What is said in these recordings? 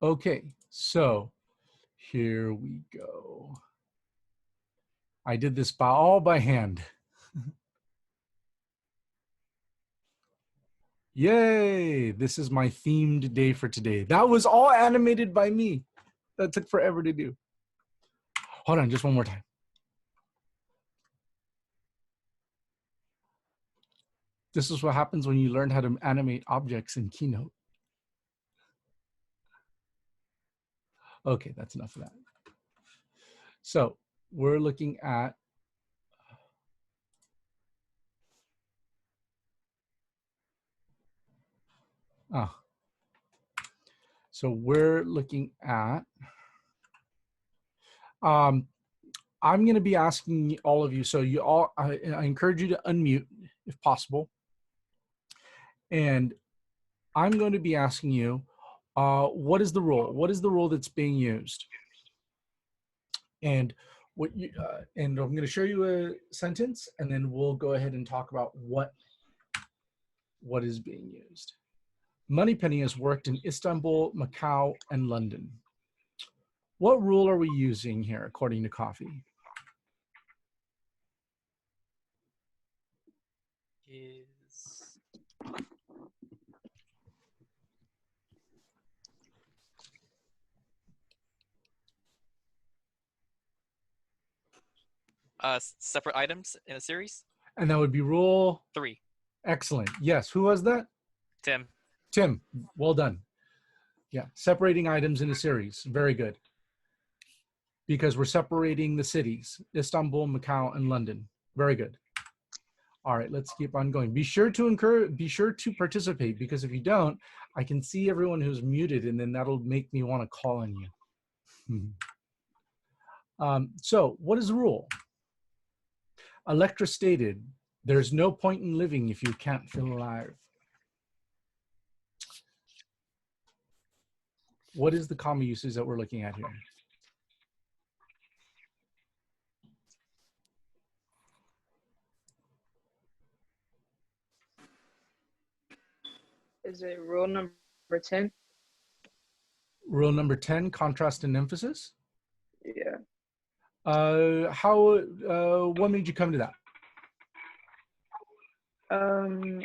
Okay, so here we go. I did this all by hand. Yay, this is my themed day for today. That was all animated by me. That took forever to do. Hold on, just one more time. This is what happens when you learn how to animate objects in Keynote. Okay, that's enough of that. So we're looking at so we're looking at I'm going to be asking all of you, so you all, I encourage you to unmute if possible. And I'm going to be asking you, what is the rule? What is the rule that's being used? And and I'm going to show you a sentence, and then we'll go ahead and talk about what is being used. Moneypenny has worked in Istanbul, Macau, and London. What rule are we using here, according to Coffee? Separate items in a series? And that would be rule 3. Excellent. Yes. Who was that? Tim. Tim. Well done. Yeah. Separating items in a series. Very good. Because we're separating the cities, Istanbul, Macau, and London. Very good. All right, let's keep on going. Be sure to participate, because if you don't, I can see everyone who's muted, and then that'll make me want to call on you. So what is the rule? Electra stated, there's no point in living if you can't feel alive. What is the comma usage that we're looking at here? Is it rule number 10? Rule number 10, contrast and emphasis? Yeah. What made you come to that?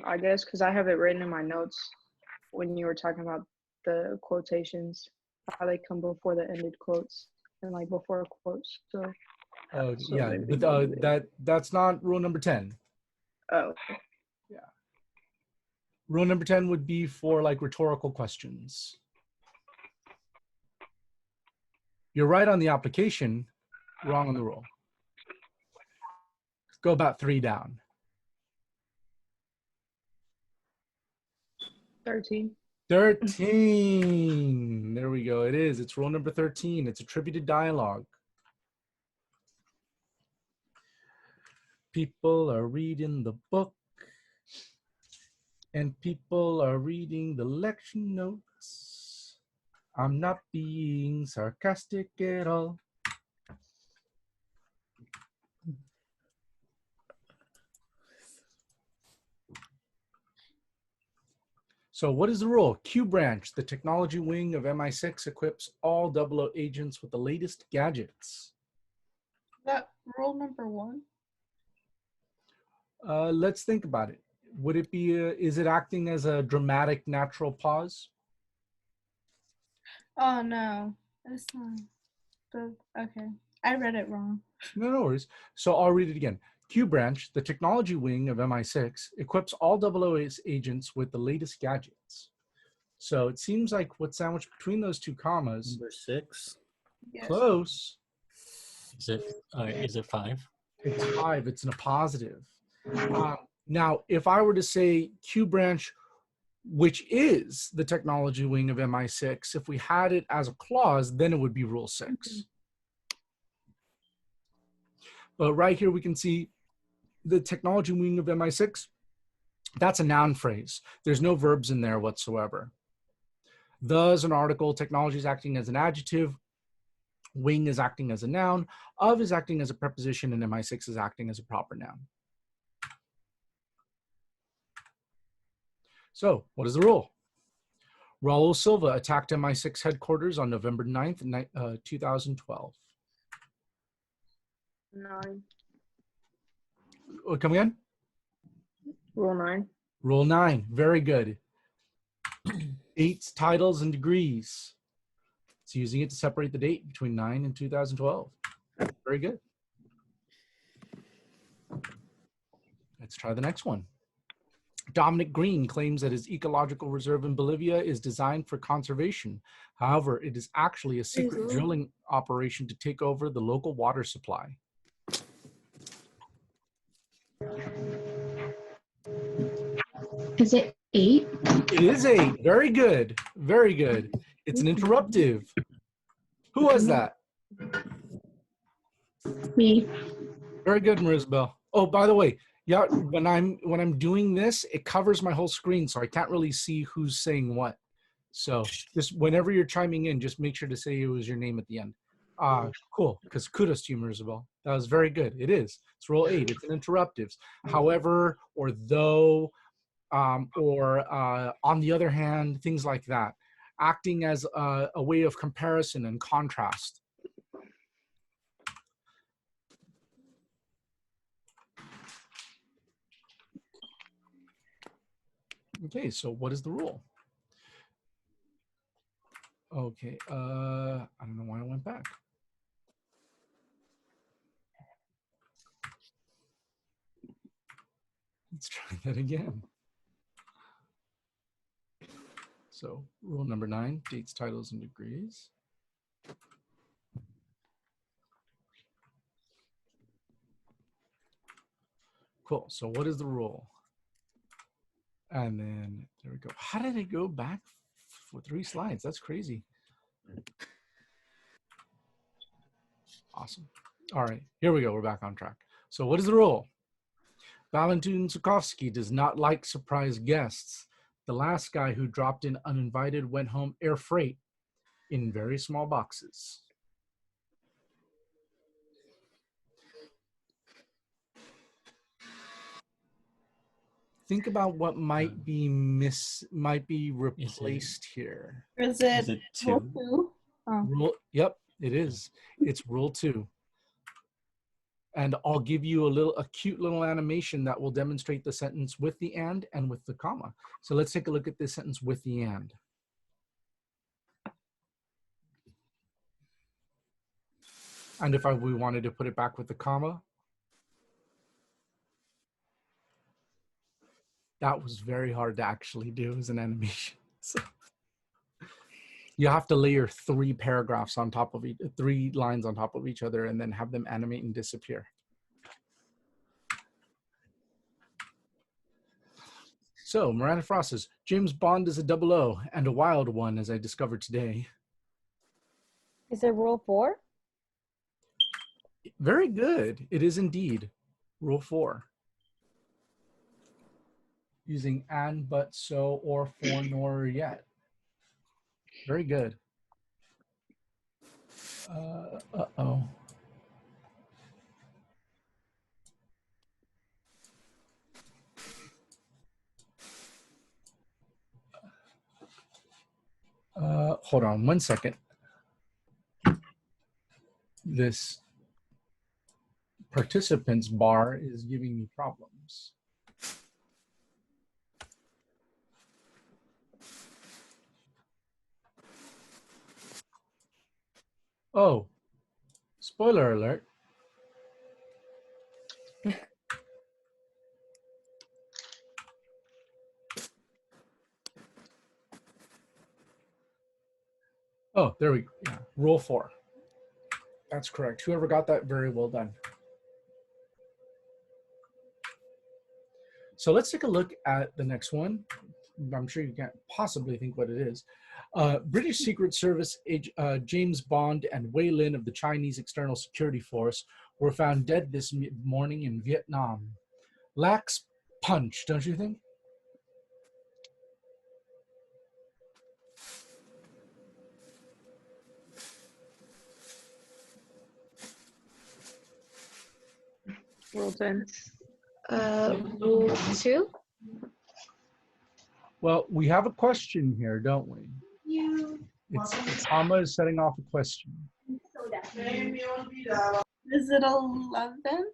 I guess because I have it written in my notes when you were talking about the quotations, how they come before the ended quotes and like before quotes. So yeah, but that's not rule number 10. Oh. Yeah. Rule number 10 would be for like rhetorical questions. You're right on the application, wrong on the rule. Go about 3 down. 13. 13. There we go. It is. It's rule number 13. It's attributed dialogue. People are reading the book, and people are reading the lecture notes. I'm not being sarcastic at all. So what is the rule? Q branch, the technology wing of MI6, equips all 00 agents with the latest gadgets. That rule number 1? Let's think about it. Would it be, is it acting as a dramatic natural pause? Oh, no. It's not. Okay. I read it wrong. No worries. So I'll read it again. Q branch, the technology wing of MI6, equips all 00 agents with the latest gadgets. So it seems like what's sandwiched between those two commas. Number 6. Yes. Close. Is it 5? It's 5. It's in a positive. Now, if I were to say Q branch, which is the technology wing of MI6, if we had it as a clause, then it would be rule 6. Mm-hmm. But right here we can see the technology wing of MI6, that's a noun phrase. There's no verbs in there whatsoever. The is an article, technology is acting as an adjective, wing is acting as a noun, of is acting as a preposition, and MI6 is acting as a proper noun. So what is the rule? Raul Silva attacked MI6 headquarters on November 9th, 2012. 9. Come again? Rule 9. Rule 9. Very good. Dates, titles, and degrees. It's using it to separate the date between 9 and 2012. Very good. Let's try the next one. Dominic Green claims that his ecological reserve in Bolivia is designed for conservation. However, it is actually a secret drilling operation to take over the local water supply. Is it 8? It is 8. Very good. Very good. It's an interruptive. Who was that? Me. Very good, Marisabel. Oh, by the way, yeah, when I'm doing this, it covers my whole screen, so I can't really see who's saying what. So just whenever you're chiming in, just make sure to say it was your name at the end. Cool, because kudos to you, Marisabel. That was very good. It is. It's rule 8. It's an interruptives. However, or though, or on the other hand, things like that. Acting as a way of comparison and contrast. Okay, so what is the rule? Okay, I don't know why I went back. Let's try that again. So rule number 9, dates, titles, and degrees. Cool, so what is the rule? And then there we go. How did it go back for 3 slides? That's crazy. Awesome. All right, here we go. We're back on track. So what is the rule? Valentin Zukovsky does not like surprise guests. The last guy who dropped in uninvited went home air freight in very small boxes. Think about what might be replaced here. Is Is it it rule 2? 2? Oh. Rule, yep, it is. It's rule 2. And I'll give you a cute little animation that will demonstrate the sentence with the and with the comma. So let's take a look at this sentence with the and. And if we wanted to put it back with the comma, that was very hard to actually do as an animation. So you have to layer 3 paragraphs on top of 3 lines on top of each other and then have them animate and disappear. So Miranda Frost says, James Bond is a 00 and a wild one, as I discovered today. Is it rule 4? Very good. It is indeed rule 4. Using and, but, so, or, for, nor, yet. Very good. Uh-oh. Hold on 1 second. This participants bar is giving me problems. Oh, spoiler alert. Oh, there we go. Yeah, rule 4. That's correct. Whoever got that, very well done. So let's take a look at the next one. I'm sure you can't possibly think what it is. British Secret Service James Bond and Wei Lin of the Chinese External Security Force were found dead this morning in Vietnam. Lacks punch, don't you think? Rule 10. Rule 2? Well, we have a question here, don't we? It's Hama is setting off a question. Is it 11?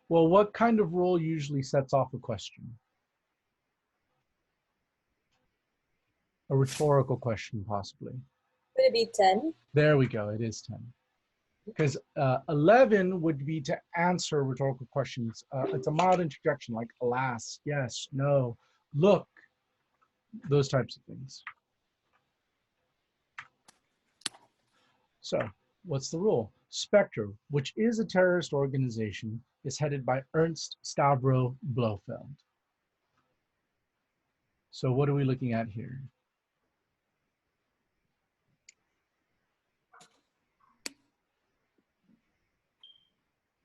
Well, what kind of rule usually sets off a question? A rhetorical question, possibly. Would it be 10? There we go. It is 10. Because 11 would be to answer rhetorical questions. It's a mild interjection like alas, yes, no, look, those types of things. So what's the rule? Spectre, which is a terrorist organization, is headed by Ernst Stavro Blofeld. So what are we looking at here?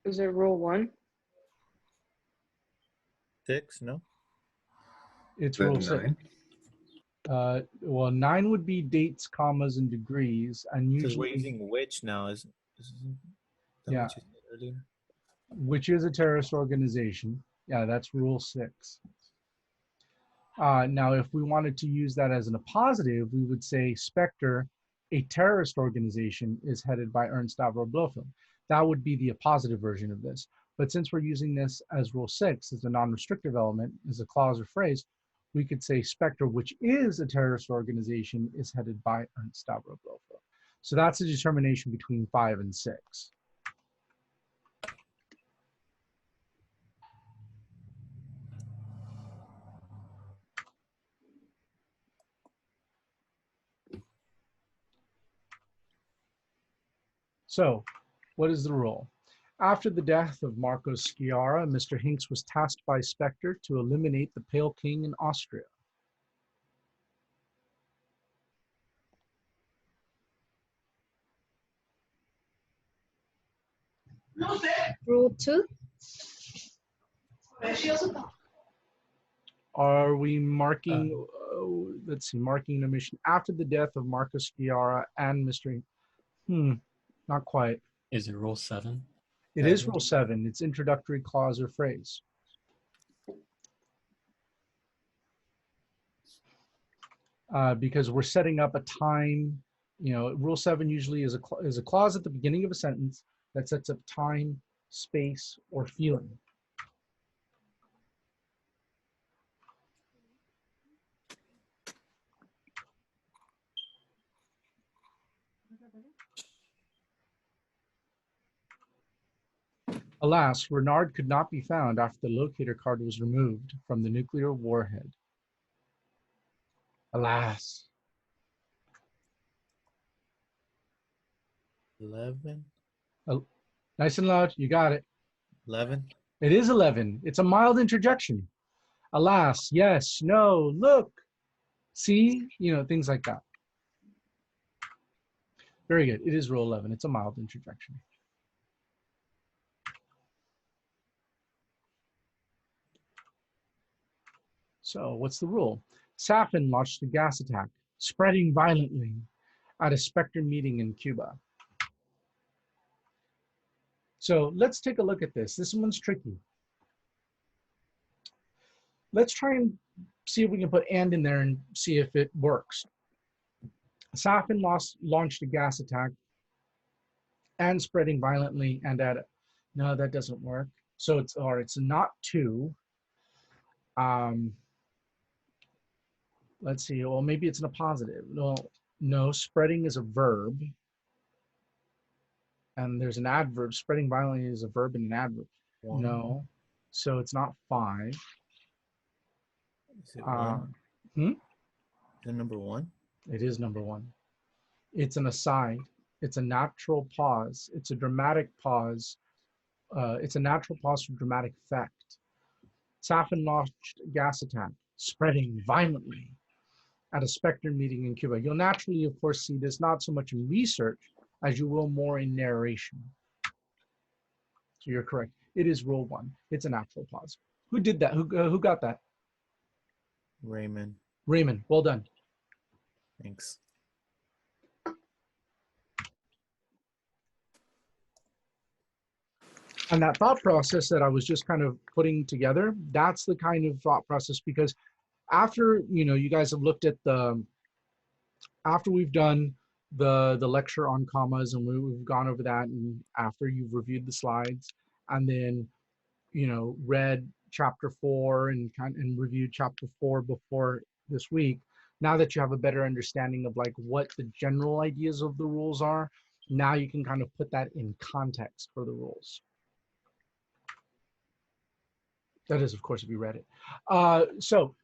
Is it rule 1? 6, no? It's rule 6. Well, 9 would be dates, commas, and degrees, and Because we're usually, using which now. Is that Yeah. what you said earlier? which is a terrorist organization. Yeah, that's rule 6. Now, if we wanted to use that as a positive, we would say Spectre, a terrorist organization, is headed by Ernst Stavro Blofeld. That would be the positive version of this. But since we're using this as rule 6, as a non-restrictive element, as a clause or phrase, we could say Spectre, which is a terrorist organization, is headed by Ernst Stavro Blofeld. So that's a determination between 5 and 6. So, what is the rule? After the death of Marcos Sciarra, Mr. Hinks was tasked by Spectre to eliminate the Pale King in Austria. Rule 2. Are we marking, let's see, marking the mission after the death of Marcos Sciarra and Mr. Not quite. Is it rule 7? It is rule 7. It's introductory clause or phrase. Because we're setting up a time, rule 7 usually is a clause at the beginning of a sentence that sets up time, space, or feeling. Alas, Renard could not be found after the locator card was removed from the nuclear warhead. Alas. 11? Oh, nice and loud. You got it. 11? It is 11. It's a mild interjection. Alas, yes, no, look, see, things like that. Very good. It is rule 11. It's a mild interjection. So what's the rule? Safin launched a gas attack, spreading violently at a Spectre meeting in Cuba. So let's take a look at this. This one's tricky. Let's try and see if we can put and in there and see if it works. Safin launched a gas attack and spreading violently and at it. No, that doesn't work. So it's not 2. Let's see. Well, maybe it's in a positive. No, spreading is a verb. And there's an adverb. Spreading violently is a verb and an adverb. 1? No. So it's not 5. Is it 1? Is it number 1? It is number 1. It's an aside. It's a natural pause. It's a dramatic pause. It's a natural pause for dramatic effect. Safin launched a gas attack, spreading violently at a Spectre meeting in Cuba. You'll naturally, of course, see this not so much in research as you will more in narration. So you're correct. It is rule 1. It's a natural pause. Who did that? Who got that? Raymond. Raymond. Well done. Thanks. And that thought process that I was just kind of putting together, that's the kind of thought process, because after, you guys have looked at after we've done the lecture on commas and we've gone over that, and after you've reviewed the slides and then, read chapter 4 and reviewed chapter 4 before this week, now that you have a better understanding of like what the general ideas of the rules are, now you can kind of put that in context for the rules. That is, of course, if you read it. So,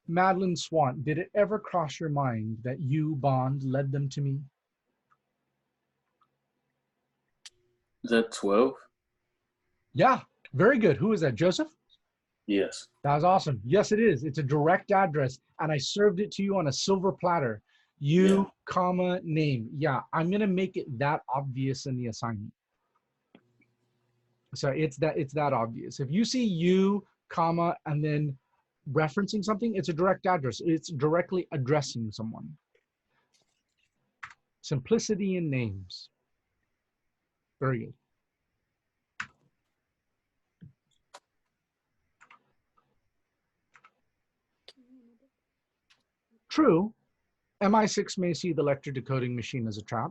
Madeline Swan, did it ever cross your mind that you, Bond, led them to me? Is that 12? Yeah, very good. Who is that, Joseph? Yes. That was awesome. Yes, it is. It's a direct address, and I served it to you on a silver platter. You, Yeah. comma, name. Yeah, I'm going to make it that obvious in the assignment. So it's that obvious. If you see you, comma, and then referencing something, it's a direct address. It's directly addressing someone. Simplicity in names. Very good. True, MI6 may see the lecture decoding machine as a trap.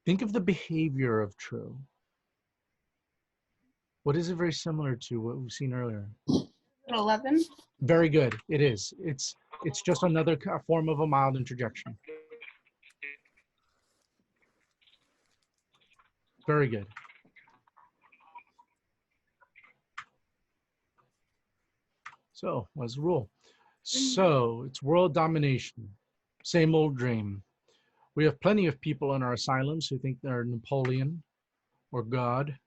Think of the behavior of true. What is it very similar to what we've seen earlier? 11. Very good. It is. It's just another form of a mild interjection. Very good. So, what's the rule? So, it's world domination. Same old dream. We have plenty of people in our asylums who think they're Napoleon or God.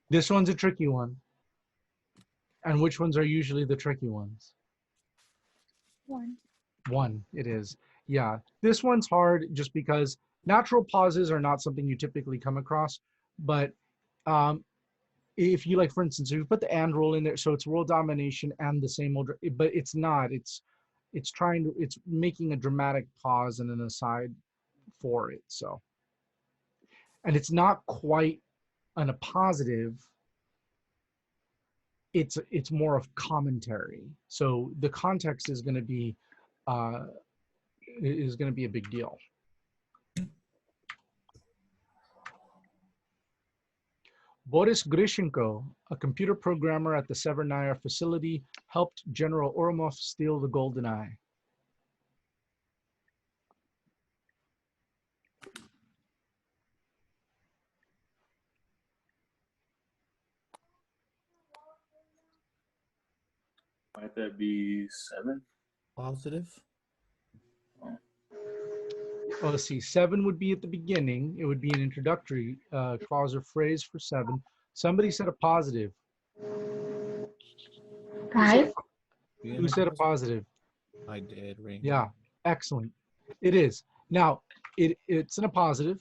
This one's a tricky one. And which ones are usually the tricky ones? One, it is. Yeah, this one's hard just because natural pauses are not something you typically come across. But if you, like, for instance, if you put the and rule in there, so it's world domination and the same old, but it's not. It's making a dramatic pause and an aside for it. So, and it's not quite a positive. It's more of commentary. So the context is going to be a big deal. Boris Grishenko, a computer programmer at the Severnaya facility, helped General Oromov steal the Golden Eye. Might that be 7? Positive. Well, let's see. 7 would be at the beginning. It would be an introductory clause or phrase for 7. Somebody said a positive. 5. Who said a positive? I did, Ring. Yeah, excellent. It is. Now, it's in a positive.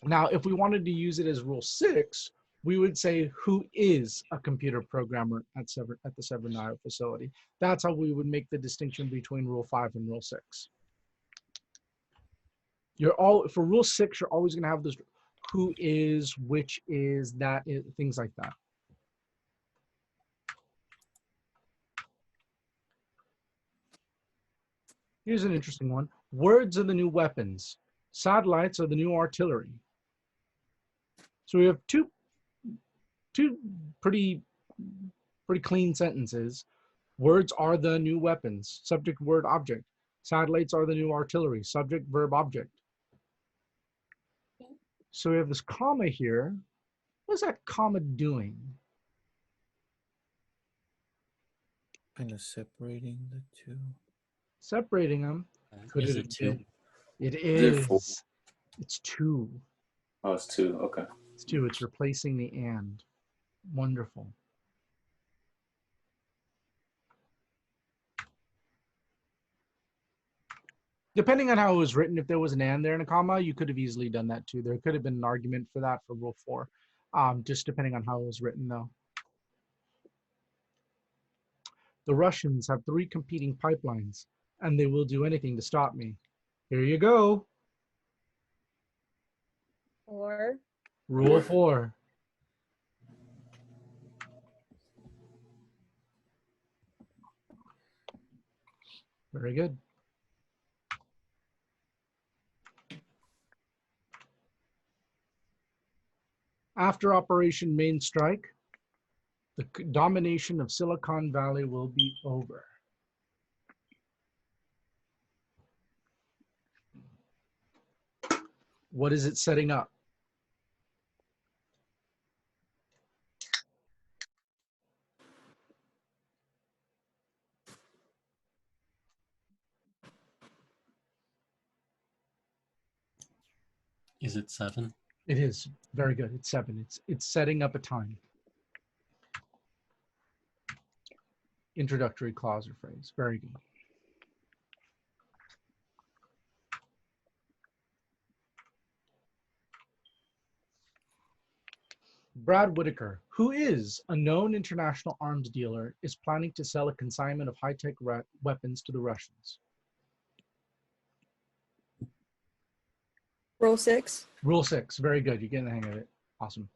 Now, if we wanted to use it as rule 6, we would say, who is a computer programmer at the Severnaya facility? That's how we would make the distinction between rule 5 and rule 6. For rule 6, you're always going to have this who is, which is, that is, things like that. Here's an interesting one. Words are the new weapons. Satellites are the new artillery. So we have two pretty clean sentences. Words are the new weapons. Subject, word, object. Satellites are the new artillery. Subject, verb, object. So we have this comma here. What is that comma doing? Kind of separating the two. Separating them. Could Is it it 2? It Is it 4? is. It's 2. Oh, it's 2. Okay. It's 2. It's replacing the and. Wonderful. Depending on how it was written, if there was an and there and a comma, you could have easily done that too. There could have been an argument for that for rule 4, just depending on how it was written though. The Russians have 3 competing pipelines, and they will do anything to stop me. Here you go. 4. Rule 4. Very good. After Operation Main Strike, the domination of Silicon Valley will be over. What is it setting up? Is it 7? It is very good. It's 7. It's setting up a time. Introductory clause or phrase. Very good. Brad Whitaker, who is a known international arms dealer, is planning to sell a consignment of high-tech weapons to the Russians. Rule 6. Rule 6. Very good. You're getting the hang of it. Awesome.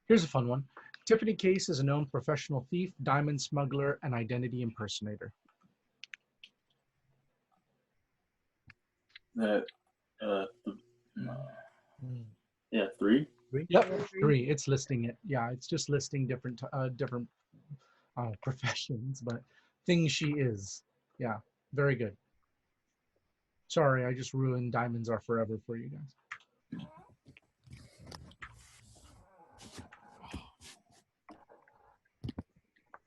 Here's a fun one. Tiffany Case is a known professional thief, diamond smuggler, and identity impersonator. That, Hmm. yeah, 3. Yep, 3. It's listing it. Yeah, it's just listing different professions, but things she is. Yeah, very good. Sorry, I just ruined Diamonds Are Forever for you guys.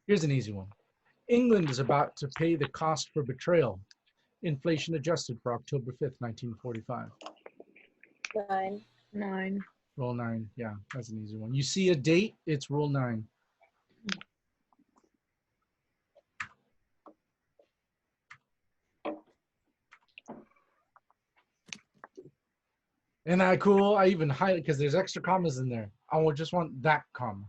Here's an easy one. England is about to pay the cost for betrayal. Inflation adjusted for October 5th, 1945. 9. 9. Rule 9. Yeah, that's an easy one. You see a date, it's Rule 9. Isn't that cool? I even highlight because there's extra commas in there. I will just want that comma.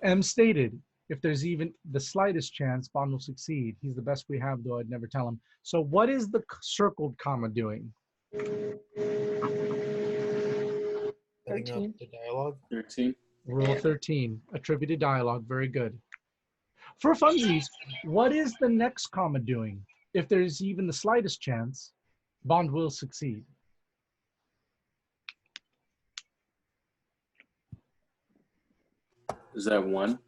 M stated, if there's even the slightest chance, Bond will succeed. He's the best we have, though I'd never tell him. So what is the circled comma doing? Setting up 13. the dialogue. 13. Rule 13, attributed dialogue. Very good. For funsies, what is the next comma doing? If there's even the slightest chance, Bond will succeed. Is that 1?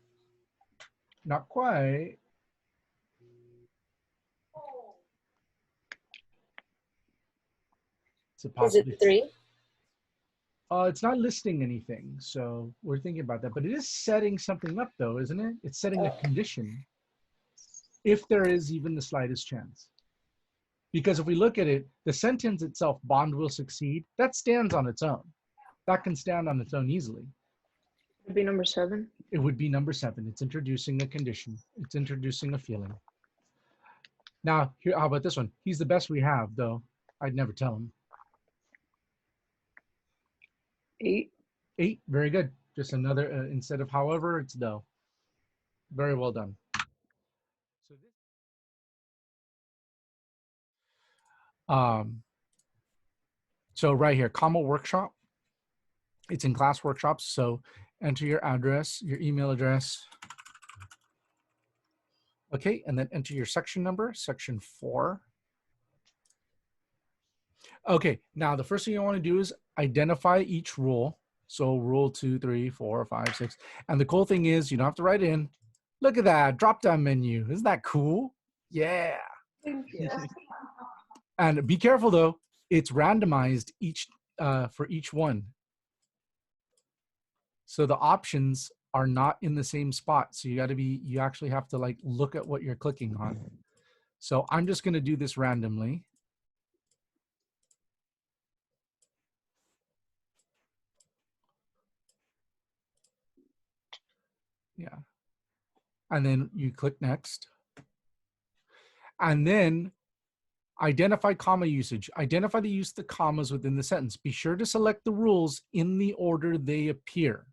Not quite. It's a Is possibility. it 3? It's not listing anything, so we're thinking about that. But it is setting something up, though, isn't it? It's setting a condition, if there is even the slightest chance. Because if we look at it, the sentence itself, Bond will succeed, that stands on its own. That can stand on its own easily. It'd be number 7. It would be number 7. It's introducing a condition. It's introducing a feeling. Now, here, how about this one? He's the best we have, though I'd never tell him. 8. 8, very good. Just another, instead of however, it's though. Very well done. So this, so right here, comma workshop. It's in class workshops. So enter your address, your email address. Okay, and then enter your section number, section 4. Okay, now the first thing you want to do is identify each rule. So rule 2, 3, 4, 5, 6. And the cool thing is you don't have to write in. Look at that drop down menu. Isn't that cool? Yeah. Thank you. And be careful though, it's randomized for each one. So the options are not in the same spot. So you actually have to like look at what you're clicking on. So I'm just going to do this randomly. Yeah. And then you click next. And then Identify comma usage. Identify the use of the commas within the sentence. Be sure to select the rules in the order they appear.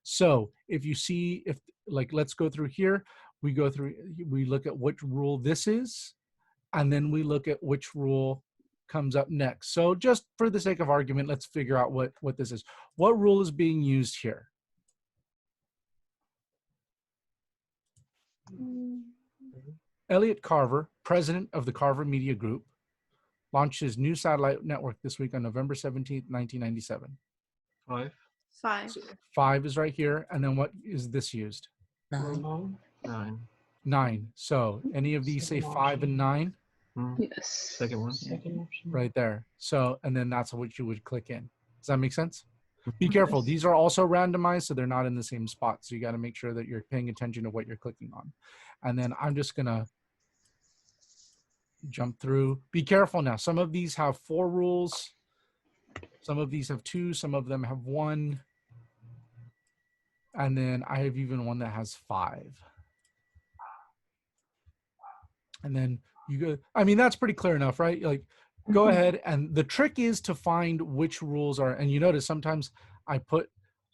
So if you see, if like, let's go through here, we look at which rule this is, and then we look at which rule comes up next. So just for the sake of argument, let's figure out what this is. What rule is being used here? Elliot Carver, president of the Carver Media Group, launched his new satellite network this week on November 17th, 1997. 5. 5. So 5 is right here. And then what is this used? 9. 9. So any of these say 5 and 9? Yes. Second one. Right there. So, and then that's what you would click in. Does that make sense? Be careful. These are also randomized, so they're not in the same spot. So you got to make sure that you're paying attention to what you're clicking on. And then I'm just going to jump through. Be careful now. Some of these have 4 rules. Some of these have 2. Some of them have 1. And then I have even one that has 5. And then you go, I mean, that's pretty clear enough, right? Like, go ahead. And the trick is to find which rules are, and you notice sometimes I put,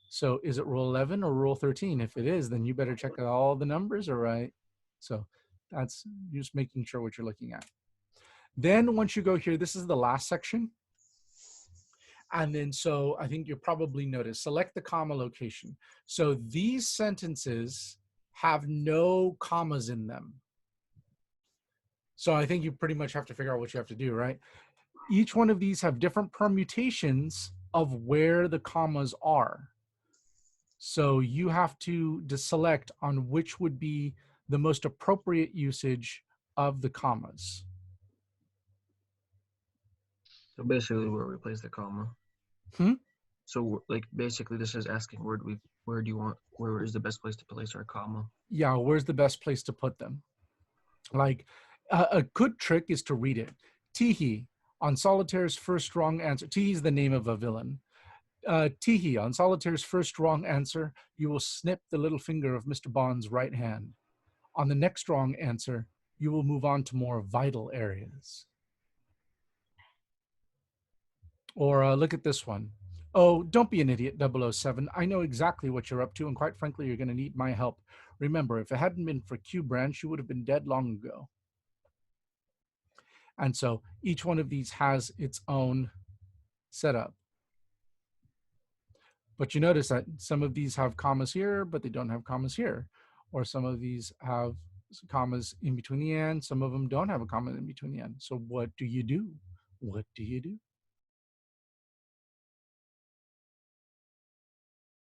so is it rule 11 or rule 13? If it is, then you better check that all the numbers are right. So that's just making sure what you're looking at. Then once you go here, this is the last section. And then, so I think you'll probably notice, select the comma location. So these sentences have no commas in them. So I think you pretty much have to figure out what you have to do, right? Each one of these have different permutations of where the commas are. So you have to select on which would be the most appropriate usage of the commas. So basically, where we place the comma. So like basically, this is asking where is the best place to place our comma? Yeah, where's the best place to put them? Like a good trick is to read it. Teehee, on Solitaire's first wrong answer. Teehee is the name of a villain. Teehee, on Solitaire's first wrong answer, you will snip the little finger of Mr. Bond's right hand. On the next wrong answer, you will move on to more vital areas. Or look at this one. Oh, don't be an idiot, 007. I know exactly what you're up to, and quite frankly, you're going to need my help. Remember, if it hadn't been for Q Branch, you would have been dead long ago. And so each one of these has its own setup. But you notice that some of these have commas here, but they don't have commas here. Or some of these have commas in between the end. Some of them don't have a comma in between the end. So what do you do? What do you do?